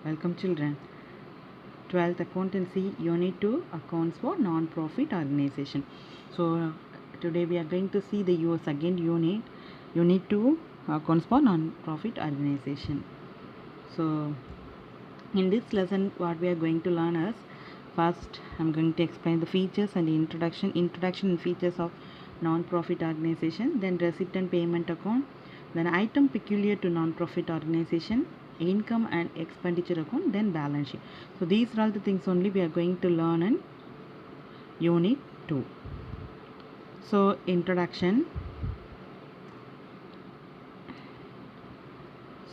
Welcome children. 12th Accountancy Unit 2 Accounts for Non-Profit Organization. So today we are going to see the second unit, Unit 2 Accounts for Non-Profit Organization. So in this lesson what we are going to learn is, first I'm going to explain the features and the introduction and features of non-profit organization, then receipt and payment account, then item peculiar to non-profit organization, income and expenditure account, then balance sheet. So these are all the things only we are going to learn in unit 2. So introduction.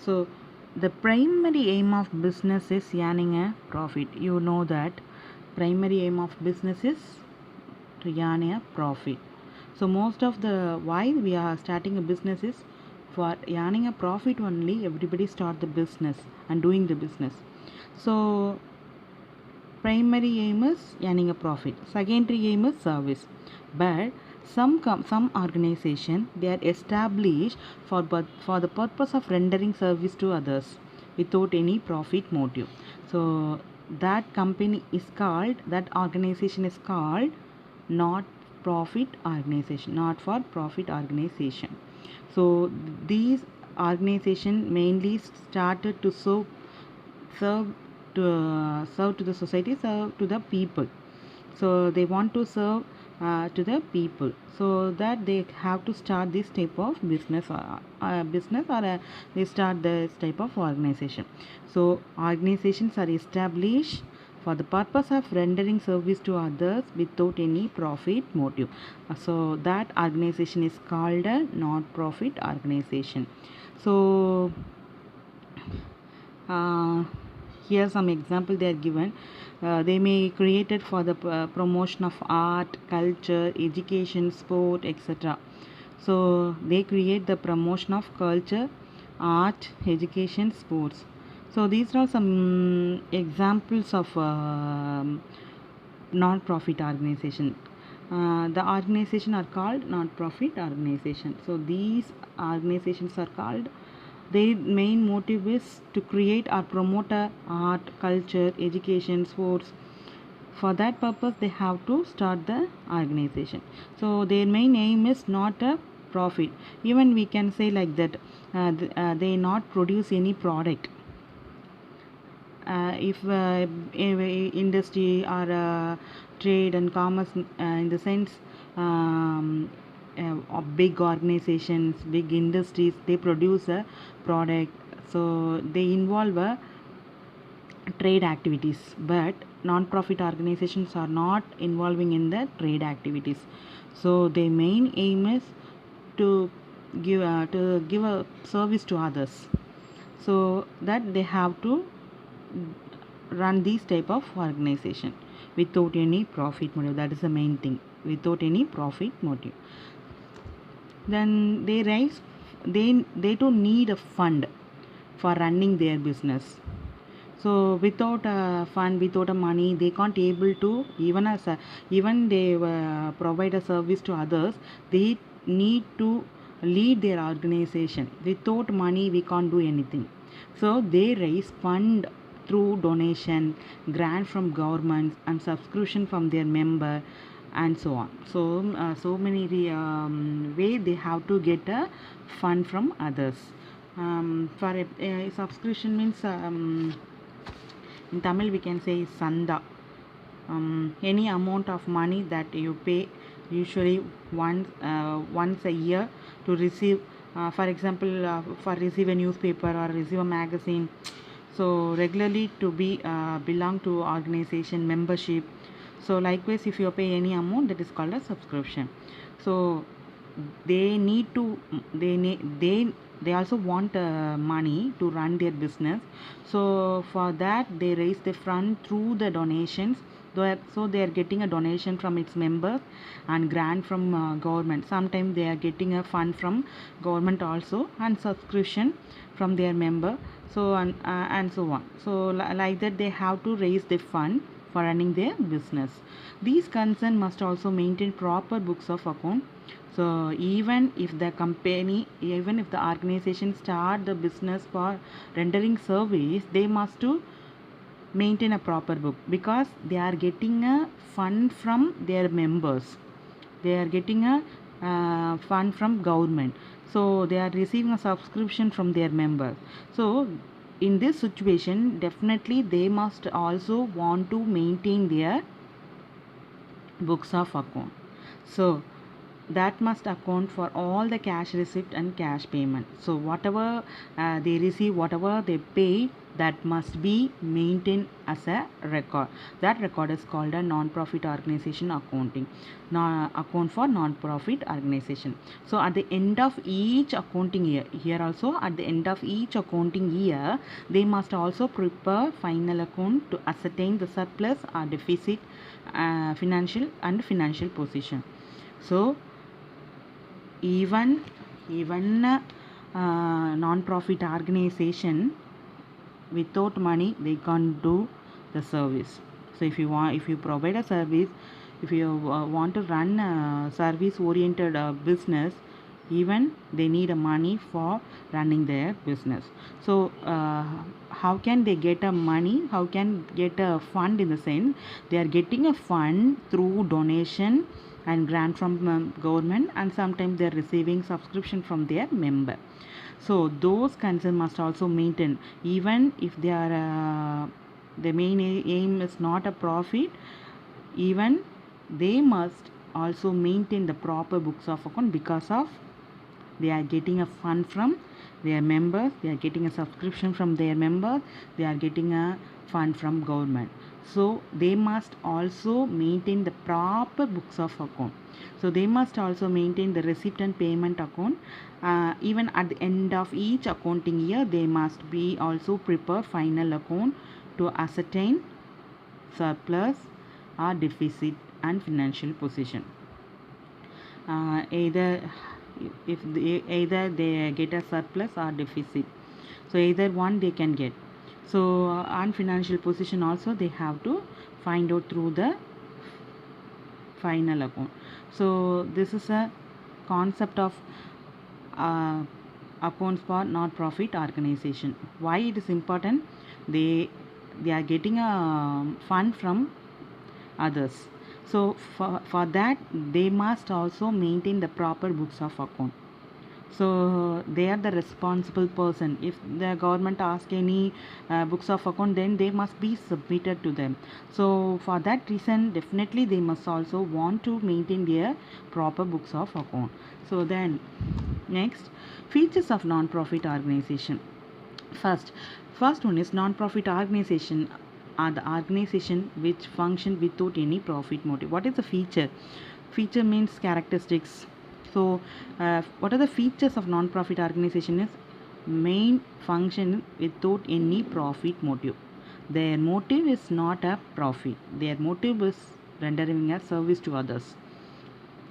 So the primary aim of business is earning a profit. You know that primary aim of business is to earn a profit. So most of the why we are starting a business is for earning a profit only. Everybody start the business and doing the business. So primary aim is earning a profit. Secondary aim is service. But some organization, they are established for the purpose of rendering service to others without any profit motive. So that company is called, that organization is called not profit organization, not for profit organization. So these organization mainly started to serve serve to the society, serve to the people. So they want to serve to the people, so that they have to start this type of business or they start this type of organization. So organizations are established for the purpose of rendering service to others without any profit motive. So that organization is called a non-profit organization. So here some example they are given. They may created for the promotion of art, culture, education, sport, etc. So they create the promotion of culture, art, education, sports. So these are some examples of non-profit organization. The organization are called non-profit organization. So these organizations are called, their main motive is to create or promote art, culture, education, sports. For that purpose they have to start the organization. So their main aim is not a profit. Even we can say like that, they not produce any product. If industry or trade and commerce, in the sense, of big organizations, big industries, they produce a product, so they involve trade activities. But non-profit organizations are not involving in the trade activities. So their main aim is to give a service to others, so that they have to run these type of organization without any profit motive. That is the main thing, without any profit motive. Then they don't need a fund for running their business. So without a fund, without a money, they can't able to even they provide a service to others. They need to lead their organization. Without money we can't do anything. So they raise fund through donation, grant from governments, and subscription from their member, and so on. So so many way they have to get a fund from others. For a subscription means, in Tamil we can say sanda. Any amount of money that you pay usually once a year to receive, for example, for receive a newspaper or receive a magazine. So regularly to be belong to organization membership. So likewise, if you pay any amount, that is called a subscription. So they need to they also want money to run their business. So for that they raise the fund through the donations. So they are getting a donation from its members and grant from government. Sometimes they are getting a fund from government also, and subscription from their member. So and so on. So like that they have to raise the fund for running their business. These concern must also maintain proper books of account. So even if the company, even if the organization start the business for rendering service, they must to maintain a proper book, because they are getting a fund from their members, they are getting a fund from government, so they are receiving a subscription from their members. So in this situation, definitely they must also want to maintain their books of account. So that must account for all the cash receipt and cash payment. So whatever they receive, whatever they pay, that must be maintained as a record. That record is called a non-profit organization accounting, account for non-profit organization. So at the end of each accounting year, here also at the end of each accounting year, they must also prepare final account to ascertain the surplus or deficit, financial position. So even non-profit organization, without money they can't do the service. So if you provide a service, if you want to run a service oriented business, even they need a money for running their business. So how can they get a money, how can get a fund? In the sense, they are getting a fund through donation and grant from government, and sometimes they are receiving subscription from their member. So those concerns must also maintain, even if they are the main aim is not a profit, even they must also maintain the proper books of account, because of they are getting a fund from their members, they are getting a subscription from their members, they are getting a fund from government. So they must also maintain the proper books of account. So they must also maintain the receipt and payment account. Even at the end of each accounting year, they must be also prepare final account to ascertain surplus or deficit and financial position. Either they get a surplus or deficit, so either one they can get. So on financial position also they have to find out through the final account. So this is a concept of uh, accounts for non-profit organization. Why it is important? They are getting a fund from others. So for that they must also maintain the proper books of account. So they are the responsible person. If the government ask any books of account, then they must be submitted to them. So for that reason, definitely they must also want to maintain their proper books of account. So then next, features of non-profit organization. First one is non-profit organization are the organization which function without any profit motive. What is the feature? Feature means characteristics. So what are the features of non-profit organization? Is main function without any profit motive. Their motive is not a profit, their motive is rendering a service to others.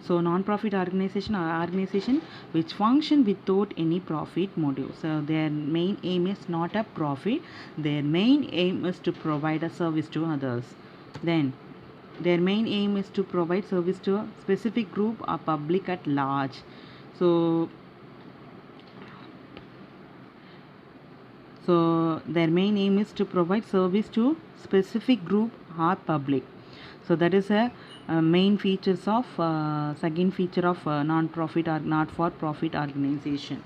So non-profit organization are organization which function without any profit motive. So their main aim is not a profit, their main aim is to provide a service to others. Then their main aim is to provide service to a specific group or public at large. So their main aim is to provide service to specific group or public. So that is a main features of second feature of non-profit or not-for-profit organization.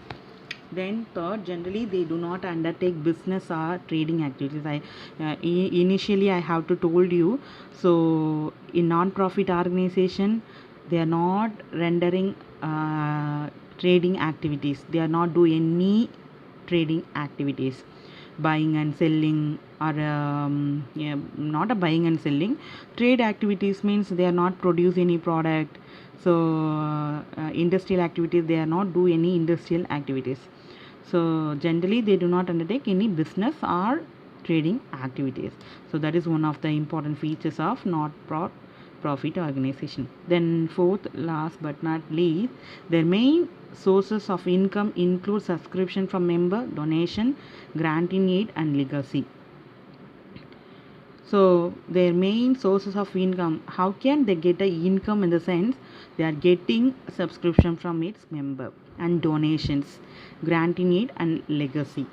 Then third, generally they do not undertake business or trading activities. Initially I have to told you. So in non-profit organization, they are not rendering trading activities. They are not doing any trading activities, buying and selling, or not a buying and selling. Trade activities means they are not produce any product. So industrial activities, they are not do any industrial activities. So generally they do not undertake any business or trading activities. So that is one of the important features of not profit organization. Then fourth, last but not least, their main sources of income include subscription from member, donation, grant in aid, and legacy. So their main sources of income, how can they get a income? In the sense, they are getting subscription from its member and donations, grant in aid, and legacy.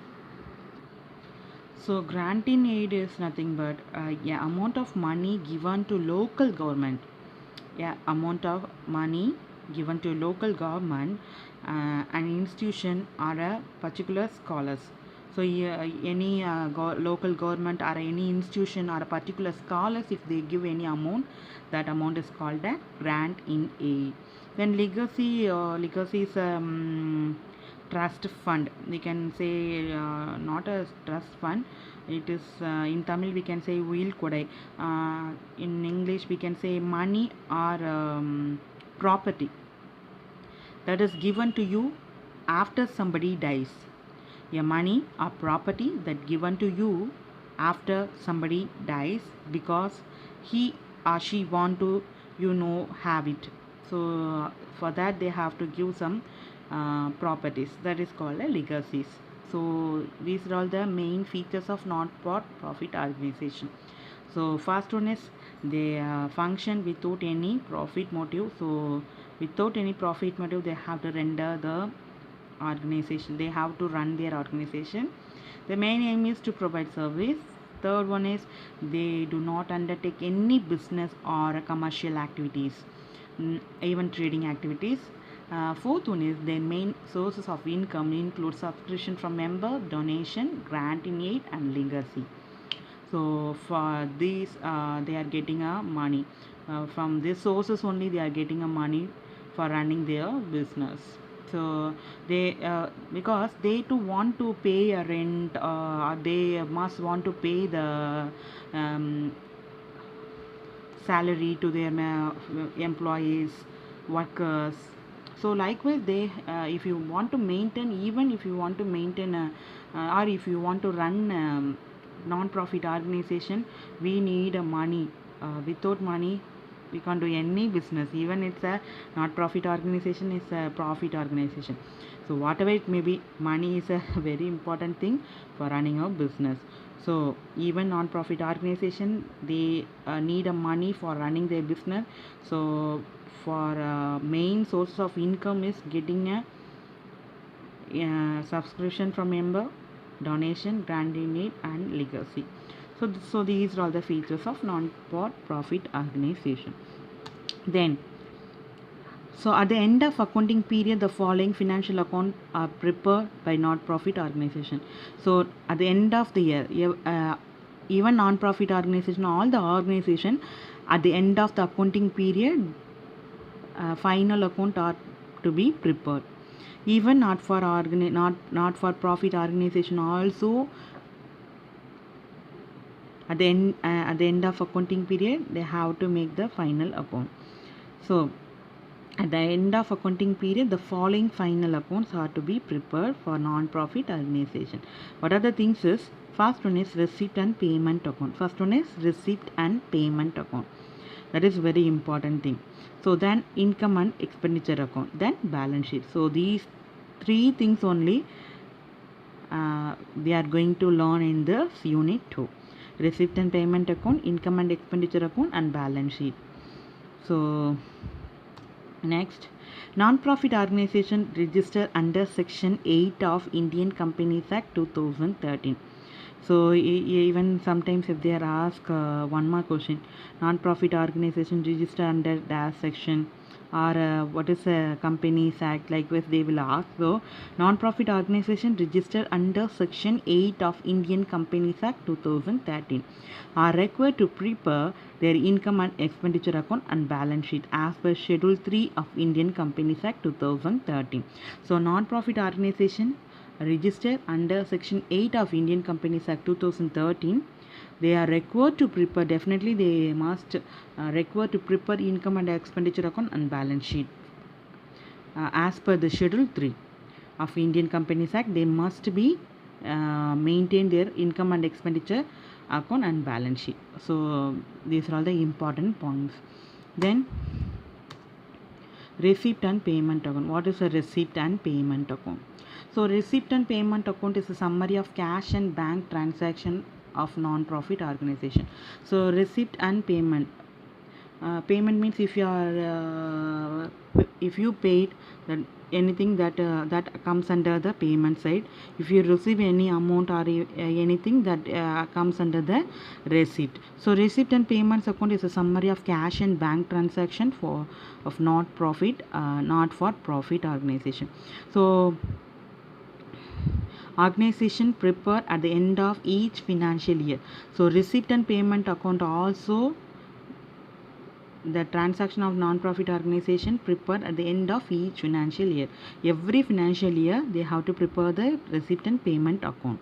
So grant in aid is nothing but yeah, amount of money given to local government. Yeah, amount of money given to local government, an institution or a particular scholars. So yeah, any local government or any institution or a particular scholars, if they give any amount, that amount is called a grant in aid. Then legacy is trust fund. We can say not a trust fund. It is in Tamil we can say wheel kodai. In English we can say money or property that is given to you after somebody dies. A money or property that given to you after somebody dies because he or she want to have it. So for that they have to give some properties, that is called a legacies. So these are all the main features of non-profit organization. So first one is they function without any profit motive. So without any profit motive they have to render the organization, they have to run their organization. The main aim is to provide service. Third one is they do not undertake any business or commercial activities, even trading activities. Fourth one is their main sources of income include subscription from member, donation, grant in aid and legacy. So for these they are getting a money from these sources only, they are getting a money for running their business. So they because they too want to pay a rent, they must want to pay the um, salary to their employees, workers. So likewise they if you want to maintain, even if you want to maintain or if you want to run non-profit organization, we need money. Without money we can't do any business, even it's a not profit organization, is a profit organization. So whatever it may be, money is a very important thing for running a business. So even non-profit organization, they need a money for running their business. So for main source of income is getting a subscription from member, donation, grant in aid and legacy. So these are all the features of non-profit organization. Then so at the end of accounting period, the following financial account are prepared by non-profit organization. So at the end of the year, even non-profit organization, all the organization, at the end of the accounting period, final account are to be prepared. Even not for profit organization also, at the end of accounting period, they have to make the final account. So at the end of accounting period, the following final accounts are to be prepared for non-profit organization. What are the things is, first one is receipt and payment account. First one is receipt and payment account. That is very important thing. So then income and expenditure account, then balance sheet. So these three things only we are going to learn in this unit 2. Receipt and payment account, income and expenditure account and balance sheet. So next, non-profit organization registered under Section 8 of Indian Companies Act 2013. So even sometimes if they are asked one more question, non-profit organization registered under that section, or what is a Companies Act, likewise they will ask. So non-profit organization registered under Section 8 of Indian Companies Act 2013 are required to prepare their income and expenditure account and balance sheet as per Schedule 3 of Indian Companies Act 2013. So non-profit organization registered under Section 8 of Indian Companies Act 2013, they are required to prepare, definitely they must required to prepare income and expenditure account and balance sheet as per the Schedule 3 of Indian Companies Act. They must be maintain their income and expenditure account and balance sheet. So these are all the important points. Then receipt and payment account. What is a receipt and payment account? So receipt and payment account is a summary of cash and bank transaction of non-profit organization. So receipt and payment. Payment means if you are if you paid, then anything that comes under the payment side. If you receive any amount or anything that comes under the receipt. So receipt and payments account is a summary of cash and bank transaction for of not for profit organization. So organization prepare at the end of each financial year. So receipt and payment account also the transaction of non-profit organization prepare at the end of each financial year. Every financial year they have to prepare the receipt and payment account.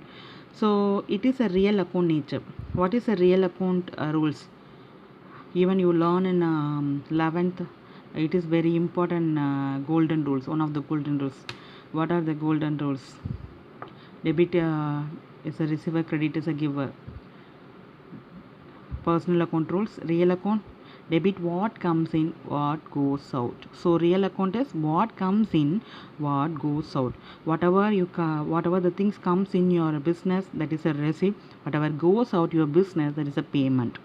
So it is a real account nature. What is a real account rules? Even you learn in 11th, it is very important golden rules, one of the golden rules. What are the golden rules? Debit is a receiver, credit is a giver. Personal account rules. Real account, debit what comes in, what goes out. So real account is what comes in, what goes out. Whatever the things comes in your business, that is a receipt. Whatever goes out your business, that is a payment.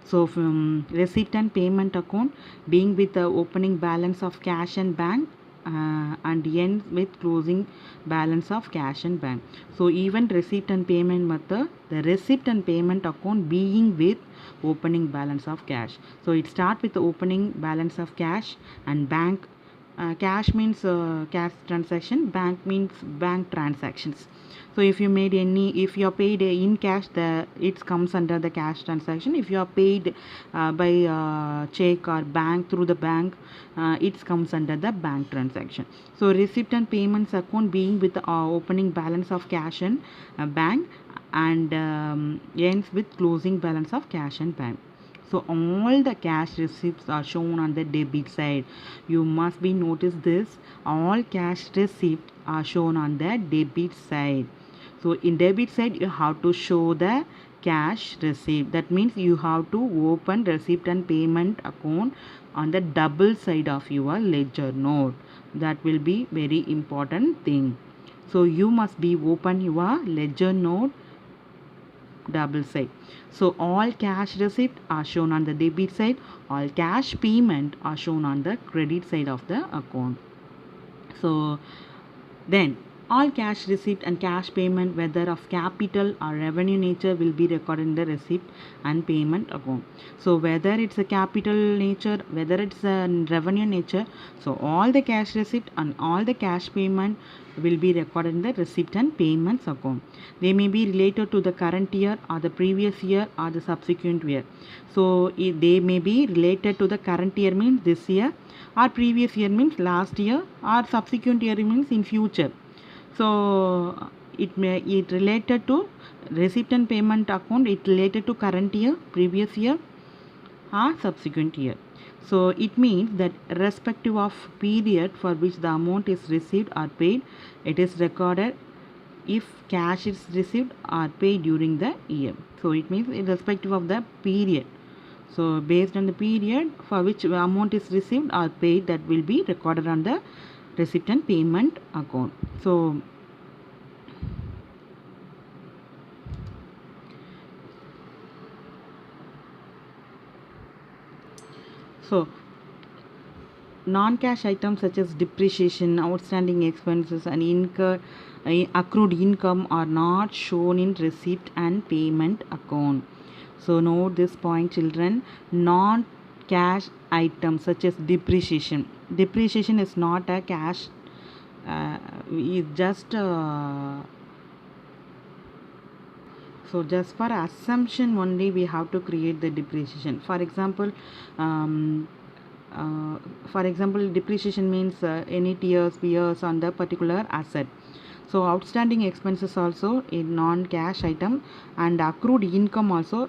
So from receipt and payment account being with the opening balance of cash and bank and ends with closing balance of cash and bank. So even receipt and payment method, the receipt and payment account being with opening balance of cash. So it starts with the opening balance of cash and bank. Cash means cash transaction, bank means bank transactions. So if you are paid in cash, it comes under the cash transaction. If you are paid by check or bank through the bank, it comes under the bank transaction. So receipt and payments account being with opening balance of cash and bank and ends with closing balance of cash and bank. So all the cash receipts are shown on the debit side. You must be notice this. All cash receipts are shown on the debit side. So in debit side you have to show the cash receipt. That means you have to open receipt and payment account on the double side of your ledger note. That will be very important thing. So you must be open your ledger note double side. So all cash receipt are shown on the debit side, all cash payment are shown on the credit side of the account. So then all cash receipt and cash payment, whether of capital or revenue nature, will be recorded in the receipt and payment account. So whether it's a capital nature, whether it's a revenue nature, so all the cash receipt and all the cash payment will be recorded in the receipt and payments account. They may be related to the current year or the previous year or the subsequent year. So they may be related to the current year means this year, or previous year means last year, or subsequent year means in future. So it related to receipt and payment account, it related to current year, previous year or subsequent year. So it means that irrespective of period for which the amount is received or paid, it is recorded if cash is received or paid during the year. So it means irrespective of the period. So based on the period for which the amount is received or paid, that will be recorded on the receipt and payment account. So non-cash items such as depreciation, outstanding expenses and accrued income are not shown in receipt and payment account. So note this point, children. Non-cash items such as depreciation. Depreciation is not a cash. It's just so just for assumption only we have to create the depreciation. For example, depreciation means any years on the particular asset. So outstanding expenses also in non-cash item, and accrued income also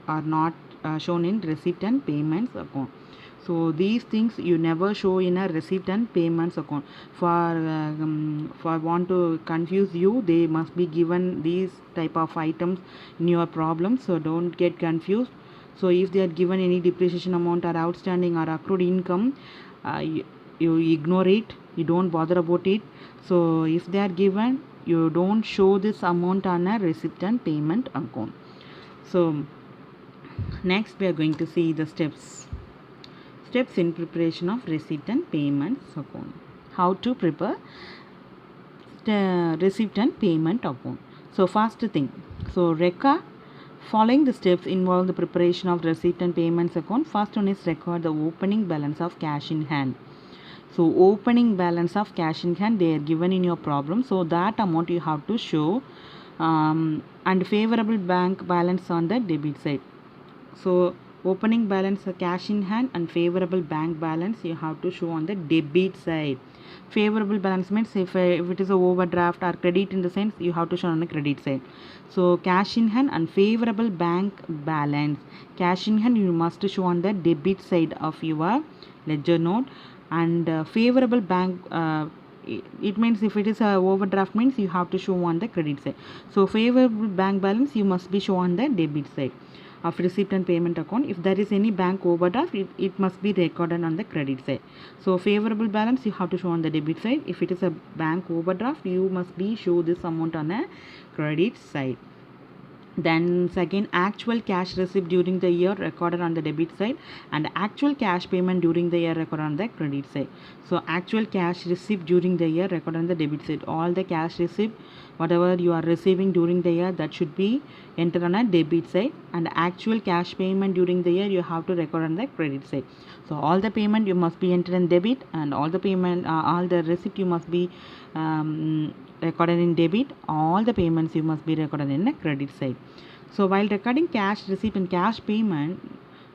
are not shown in receipt and payments account. So these things you never show in a receipt and payments account. For want to confuse you, they must be given these type of items in your problem, so don't get confused. So if they are given any depreciation amount or outstanding or accrued income, you ignore it, you don't bother about it. So if they are given, you don't show this amount on a receipt and payment account. So next we are going to see the steps in preparation of receipt and payments account. how to prepare receipt and payment account. So first thing, so record following the steps involve the preparation of receipt and payments account. First one is record the opening balance of cash in hand. So opening balance of cash in hand, they are given in your problem, so that amount you have to show, and favorable bank balance on the debit side. So opening balance cash in hand and favorable bank balance you have to show on the debit side. Favorable balance means if it is a overdraft or credit, in the sense you have to show on the credit side. So cash in hand and favorable bank balance. Cash in hand you must show on the debit side of your ledger note, and favorable bank it means if it is a overdraft means you have to show on the credit side. So favorable bank balance you must be show on the debit side of receipt and payment account. If there is any bank overdraft, it must be recorded on the credit side. So favorable balance you have to show on the debit side. If it is a bank overdraft, you must be show this amount on a credit side. Then second, actual cash received during the year recorded on the debit side, and actual cash payment during the year recorded on the credit side. So actual cash received during the year recorded on the debit side. All the cash received, whatever you are receiving during the year, that should be entered on a debit side, and actual cash payment during the year you have to record on the credit side. So all the payment you must be entered in debit, and all the payment all the receipt you must be recorded in debit. All the payments you must be recorded in the credit side. So while recording cash receipt and cash payment,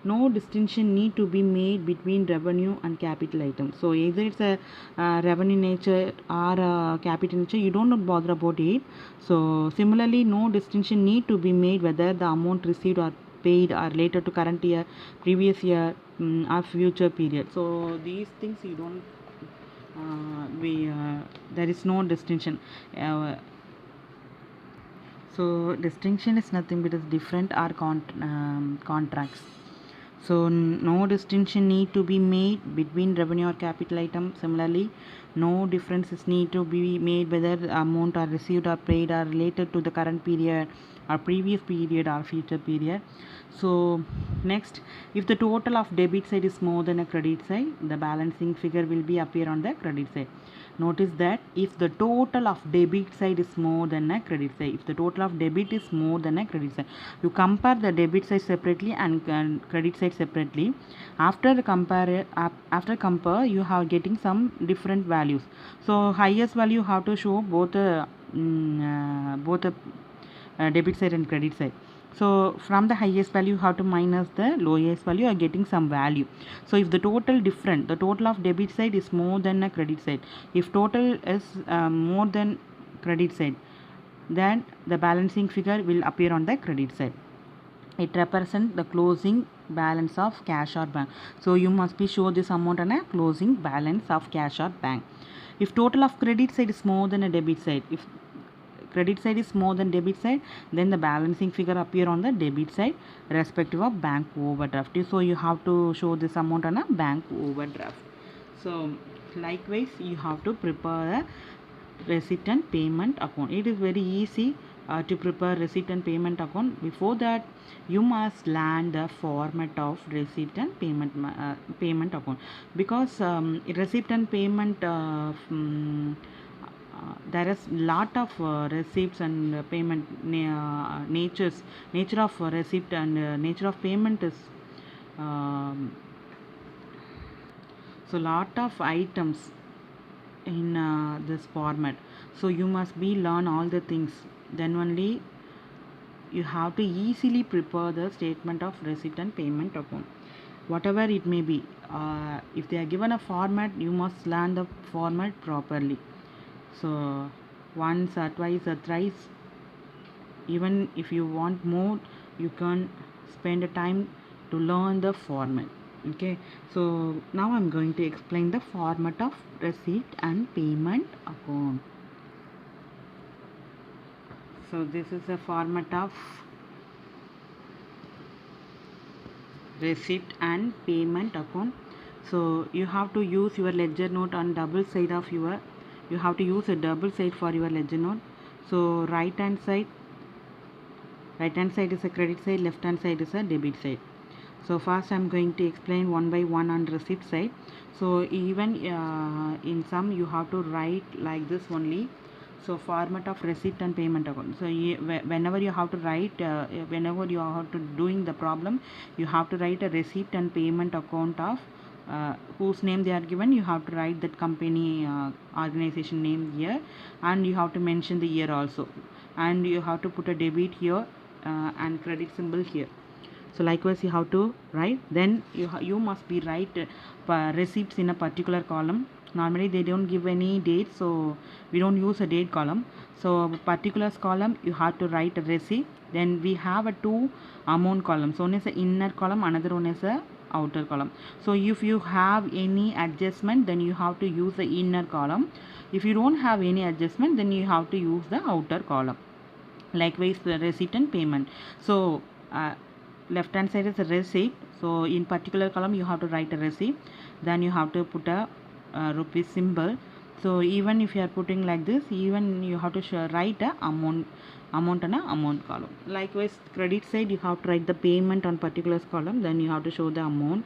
no distinction need to be made between revenue and capital items. So either it's a revenue nature or a capital nature, you don't bother about it. So similarly, no distinction need to be made whether the amount received or paid are related to current year, previous year, or future period. So these things you don't there is no distinction. So distinction is nothing but is different or contracts. So no distinction need to be made between revenue or capital item. Similarly, no differences need to be made whether the amount are received or paid are related to the current period or previous period or future period. So next, if the total of debit side is more than a credit side, the balancing figure will be appear on the credit side. Notice that if the total of debit side is more than a credit side, if the total of debit is more than a credit side, you compare the debit side separately and credit side separately. After compare you have getting some different values. So highest value you have to show both the debit side and credit side. So from the highest value you have to minus the lowest value, you are getting some value. So if the total different, the total of debit side is more than a credit side, if total is more than credit side, then the balancing figure will appear on the credit side. It represents the closing balance of cash or bank. So you must be show this amount on a closing balance of cash or bank. If total of credit side is more than a debit side, if credit side is more than debit side, then the balancing figure appear on the debit side respective of bank overdraft. So you have to show this amount on a bank overdraft. So likewise you have to prepare a receipt and payment account. It is very easy to prepare receipt and payment account. Before that, you must learn the format of receipt and payment account, because receipt and payment there is lot of receipts and payment nature of receipt and nature of payment is so lot of items in this format. So you must be learn all the things, then only you have to easily prepare the statement of receipt and payment account, whatever it may be. If they are given a format, you must learn the format properly. So once or twice or thrice, even if you want more, you can spend a time to learn the format. Okay, so now I'm going to explain the format of receipt and payment account. So this is a format of receipt and payment account. So you have to use your ledger note on double side of your, you have to use a double side for your ledger note. So right hand side is a credit side, left hand side is a debit side. So first I'm going to explain one by one on receipt side. So even in some you have to write like this only. So format of receipt and payment account. So whenever you have to write, whenever you have to doing the problem, you have to write a receipt and payment account of whose name they are given. You have to write that company organization name here, and you have to mention the year also, and you have to put a debit here and credit symbol here. So likewise you have to write. Then you must be write receipts in a particular column. Normally they don't give any date, so we don't use a date column. So particulars column you have to write a receipt. Then we have a two amount columns. One is a inner column, another one is a outer column. So if you have any adjustment, then you have to use the inner column. If you don't have any adjustment, then you have to use the outer column. Likewise the receipt and payment. So left hand side is a receipt. So in particular column you have to write a receipt. Then you have to put a rupee symbol. So even if you are putting like this, even you have to write a amount and a amount column. Likewise credit side you have to write the payment on particulars column. Then you have to show the amount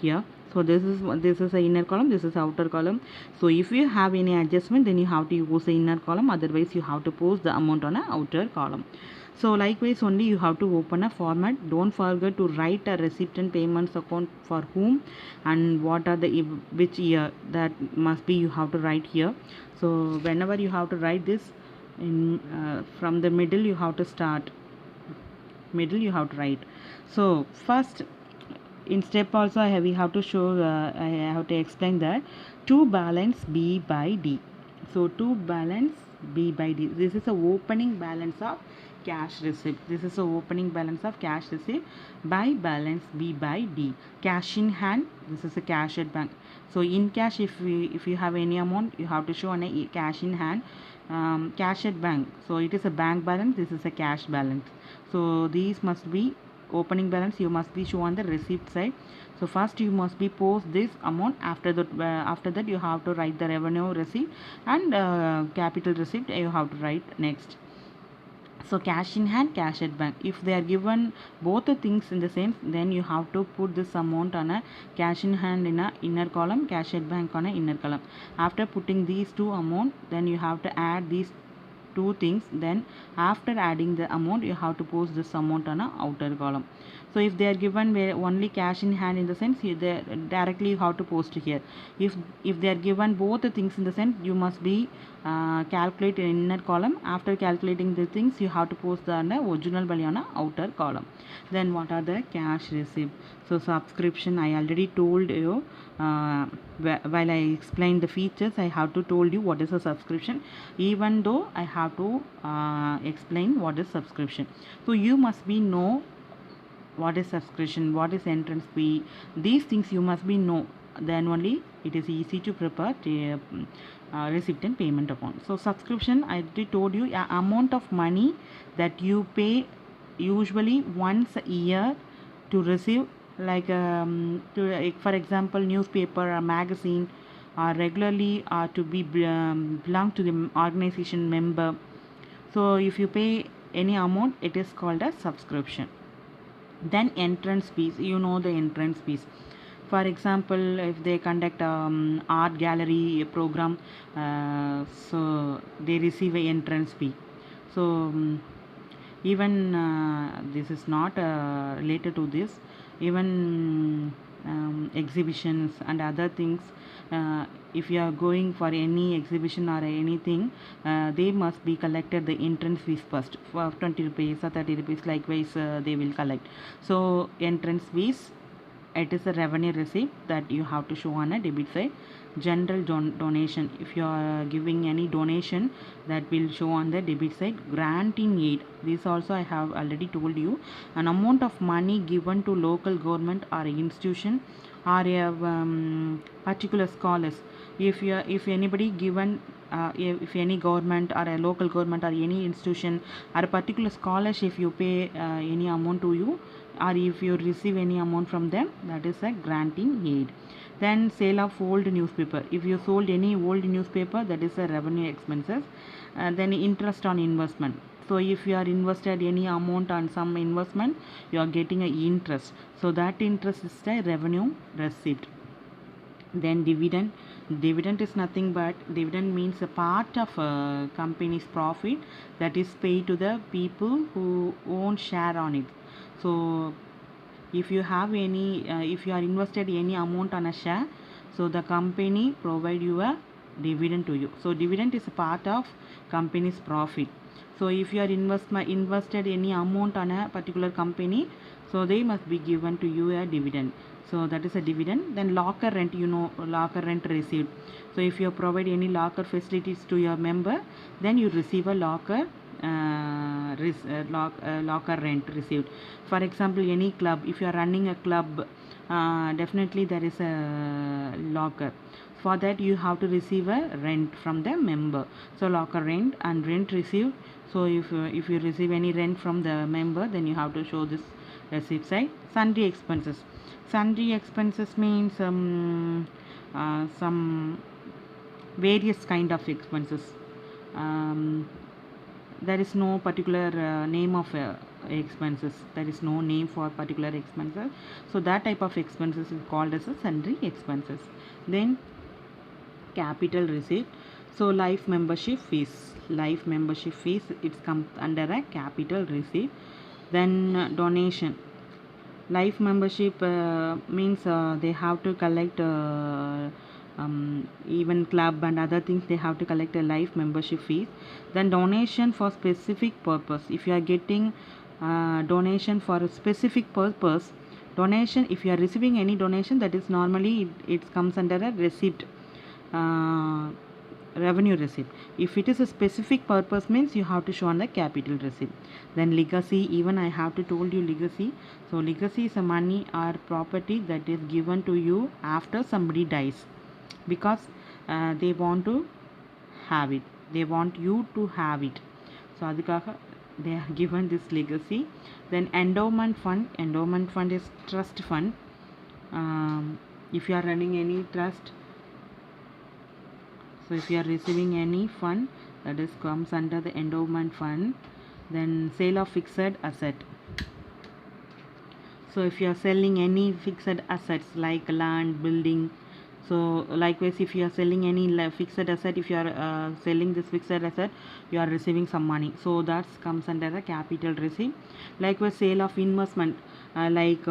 here. So this is the inner column, this is outer column. So if you have any adjustment, then you have to use the inner column, otherwise you have to post the amount on a outer column. So likewise only you have to open a format. Don't forget to write a receipt and payments account for whom and what are the which year, that must be you have to write here. So whenever you have to write this in from the middle you have to start, middle you have to write. So first in step also we have to show I have to explain that to balance B by D. So to balance B by D, this is a opening balance of cash receipt. This is a opening balance of cash receipt by balance B by D. Cash in hand, this is a cash at bank. So in cash, if you have any amount, you have to show on a cash in hand. Cash at bank, so it is a bank balance, this is a cash balance. So these must be opening balance, you must be show on the receipt side. So first you must be post this amount. After that you have to write the revenue receipt and capital receipt you have to write next. So cash in hand, cash at bank, if they are given both the things in the same, then you have to put this amount on a cash in hand in a inner column, cash at bank on a inner column. After putting these two amount, then you have to add these two things. Then after adding the amount, you have to post this amount on a outer column. So if they are given only cash in hand in the sense, they directly you have to post here. If they are given both the things in the sense, you must be calculate in inner column. After calculating the things, you have to post the original value on a outer column. Then what are the cash received? So subscription, I already told you while I explained the features, I have to told you what is a subscription, even though I have to explain what is subscription. So you must be know what is subscription, what is entrance fee, these things you must be know. Then only it is easy to prepare receipt and payment account. So subscription, I already told you, amount of money that you pay usually once a year to receive, like for example newspaper or magazine, or regularly to be belong to the organization member. So if you pay any amount, it is called as subscription. Then entrance fees, you know the entrance fees. For example, if they conduct art gallery program, so they receive a entrance fee. So even this is not related to this, even exhibitions and other things, if you are going for any exhibition or anything, they must be collected the entrance fees first for 20 rupees or 30 rupees, likewise they will collect. So entrance fees, it is a revenue receipt that you have to show on a debit side. General donation, if you are giving any donation, that will show on the debit side. Grant in aid, this also I have already told you, an amount of money given to local government or institution or a particular scholars. If anybody given if any government or a local government or any institution or a particular scholarship, if you pay any amount to you, or if you receive any amount from them, that is a granting aid. Then sale of old newspaper, if you sold any old newspaper, that is a revenue expenses. Then interest on investment, So if you are invested any amount on some investment, you are getting an interest. So that interest is the revenue receipt. Then dividend is nothing but dividend means a part of a company's profit that is paid to the people who own share on it. So if you have any if you are invested any amount on a share, so the company provide you a dividend to you. So dividend is a part of company's profit. So if you are invested any amount on a particular company, so they must be given to you a dividend. So that is a dividend. Then locker rent, locker rent received. So if you provide any locker facilities to your member, then you receive a locker locker rent received. For example, any club, if you are running a club, definitely there is a locker. For that you have to receive a rent from the member. So locker rent and rent received. So if you receive any rent from the member, then you have to show this receipt side. Sundry expenses. Sundry expenses means some various kind of expenses. There is no particular name of expenses. There is no name for particular expenses. So that type of expenses is called as a sundry expenses. Then capital receipt. So life membership fees. Life membership fees, it comes under a capital receipt. Then donation. Life membership means they have to collect even club and other things, they have to collect a life membership fees. Then donation for specific purpose. If you are getting donation for a specific purpose, donation, if you are receiving any donation, that is normally it comes under a receipt, revenue receipt. If it is a specific purpose, means you have to show on the capital receipt. Then legacy, even I have to told you legacy. So legacy is a money or property that is given to you after somebody dies, because they want to have it, they want you to have it. So adukkaga they are given this legacy. Then endowment fund. Endowment fund is trust fund. If you are running any trust, so if you are receiving any fund, that is comes under the endowment fund. Then sale of fixed asset. So if you are selling any fixed assets like land, building, so likewise if you are selling any fixed asset, if you are selling this fixed asset, you are receiving some money. So that comes under the capital receipt. Likewise sale of investment, like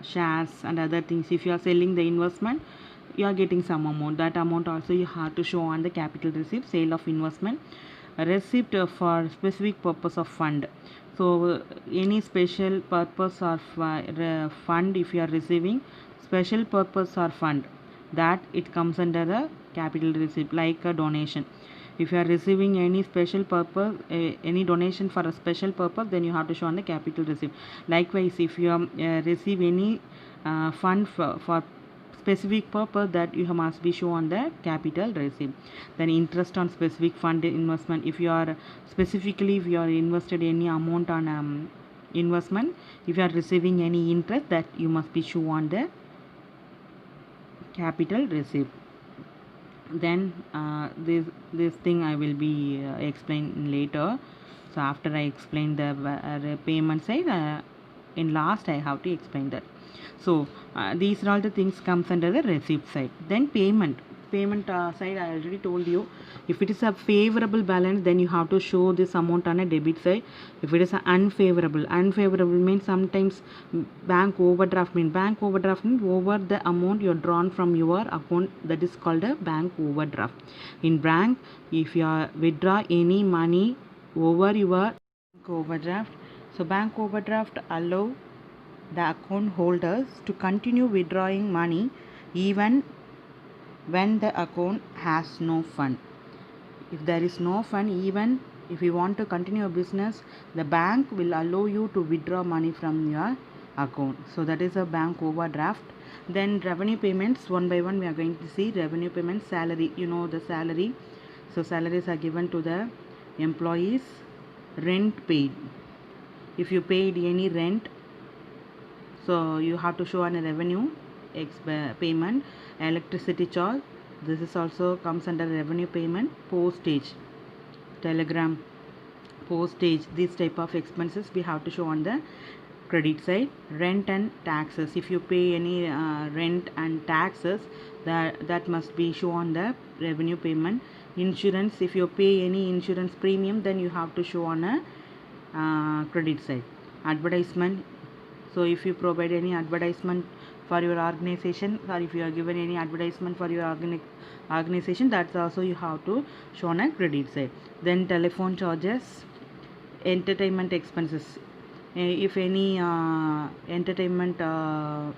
shares and other things. If you are selling the investment, you are getting some amount. That amount also you have to show on the capital receipt. Sale of investment. A receipt for specific purpose of fund. So any special purpose or fund, if you are receiving special purpose or fund, that it comes under the capital receipt. Like a donation, if you are receiving any special purpose, any donation for a special purpose, then you have to show on the capital receipt. Likewise if you receive any fund for specific purpose, that you must be shown on the capital receipt. Then interest on specific fund investment. If you are specifically, if you are invested any amount on investment, if you are receiving any interest, that you must be shown on the capital receipt. Then this thing I will be explain later. So after I explain the payment side, in last I have to explain that. So these are all the things comes under the receipt side. Then payment side, I already told you, if it is a favorable balance, then you have to show this amount on a debit side. If it is unfavorable means sometimes bank overdraft means over the amount you are drawn from your account, that is called a bank overdraft. In bank, if you are withdraw any money over your bank overdraft, so bank overdraft allow the account holders to continue withdrawing money even when the account has no fund. If there is no fund, even if you want to continue a business, the bank will allow you to withdraw money from your account. So that is a bank overdraft. Then revenue payments, one by one we are going to see. Revenue payments, salary, the salary. So salaries are given to the employees. Rent paid, if you paid any rent, so you have to show on a revenue payment. Electricity charge, this is also comes under revenue payment. Postage, telegram, postage, this type of expenses we have to show on the credit side. Rent and taxes, if you pay any rent and taxes, that must be shown on the revenue payment. Insurance, if you pay any insurance premium, then you have to show on a credit side. Advertisement, so if you provide any advertisement for your organization, or if you are given any advertisement for your organization, that's also you have to show on a credit side. Then telephone charges, entertainment expenses, if any entertainment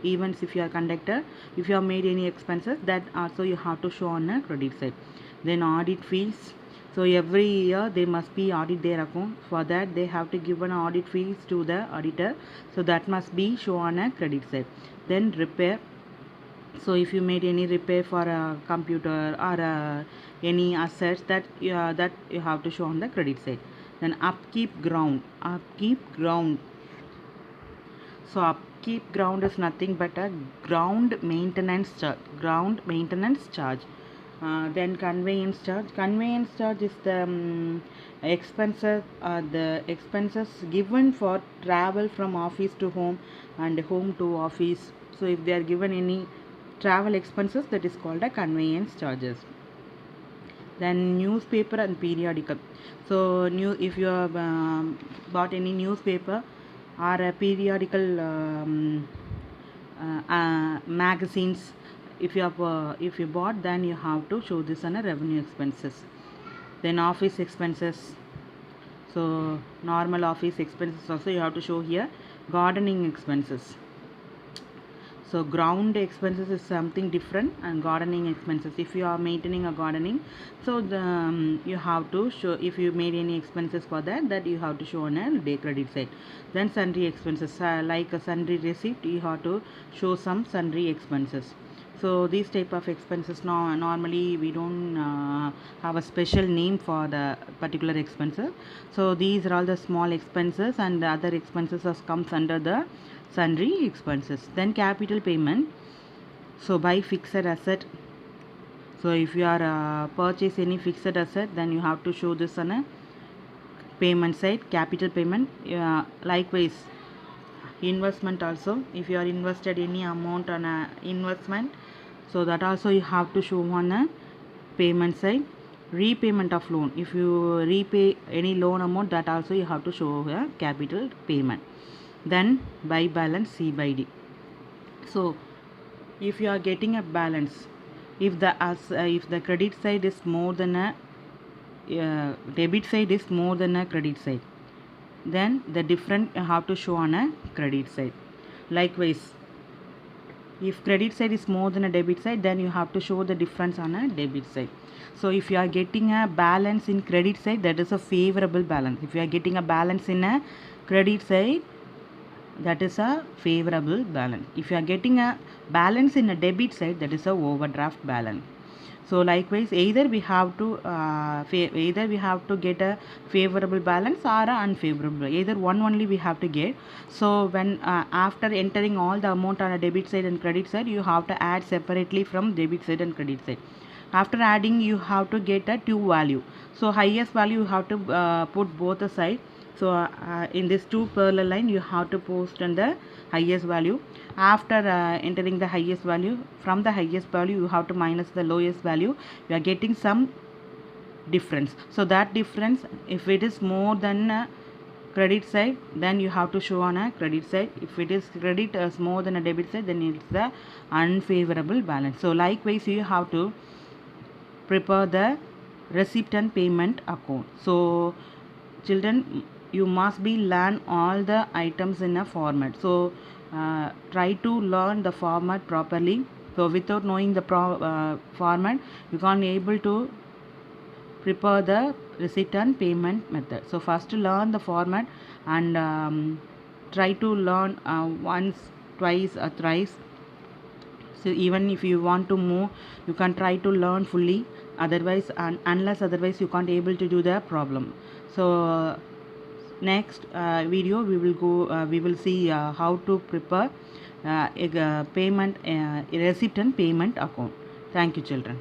events, if you are conductor, if you have made any expenses, that also you have to show on a credit side. Then audit fees, so every year they must be audit their account. For that they have to give an audit fees to the auditor, so that must be shown on a credit side. Then repair, so if you made any repair for a computer or any assets, that you have to show on the credit side. Then upkeep ground, so upkeep ground is nothing but a ground maintenance charge. Then conveyance charge is the expenses given for travel from office to home and home to office. So if they are given any travel expenses, that is called a conveyance charges. Then newspaper and periodical, so if you have bought any newspaper or a periodical magazines, if you bought, then you have to show this on a revenue expenses. Then office expenses, so normal office expenses also you have to show here. Gardening expenses, so ground expenses is something different, and gardening expenses, if you are maintaining a gardening, so you have to show, if you made any expenses for that you have to show on a day credit side. Then sundry expenses, like a sundry receipt, you have to show some sundry expenses. So these type of expenses, normally we don't have a special name for the particular expenses. So these are all the small expenses, and the other expenses comes under the sundry expenses. Then capital payment, so buy fixed asset, so if you are purchase any fixed asset, then you have to show this on a payment side, capital payment. Likewise investment also, if you are invested any amount on a investment, so that also you have to show on a payment side. Repayment of loan, if you repay any loan amount, that also you have to show a capital payment. Then by balance, C by D, so if you are getting a balance, if the credit side is more than a debit side is more than a credit side, then the difference you have to show on a credit side. Likewise, if credit side is more than a debit side, then you have to show the difference on a debit side. So if you are getting a balance in credit side, that is a favorable balance. If you are getting a balance in a credit side, that is a favorable balance. If you are getting a balance in a debit side, that is a overdraft balance. So likewise, either we have to get a favorable balance or a unfavorable, either one only we have to get. So when after entering all the amount on a debit side and credit side, you have to add separately from debit side and credit side. After adding, you have to get a two value. So highest value you have to put both the side. So in this two parallel line, you have to post on the highest value. After entering the highest value, from the highest value you have to minus the lowest value. You are getting some difference. So that difference, if it is more than a credit side, then you have to show on a credit side. If it is credit is more than a debit side, then it's the unfavorable balance. So likewise, you have to prepare the receipt and payment account. So children, you must be learn all the items in a format. So try to learn the format properly. So without knowing the format, you can't able to prepare the receipt and payment method. So first learn the format, and try to learn once, twice or thrice. So even if you want to move, you can try to learn fully. Otherwise, unless otherwise, you can't able to do the problem. So next video we will see how to prepare a payment receipt and payment account. Thank you, children.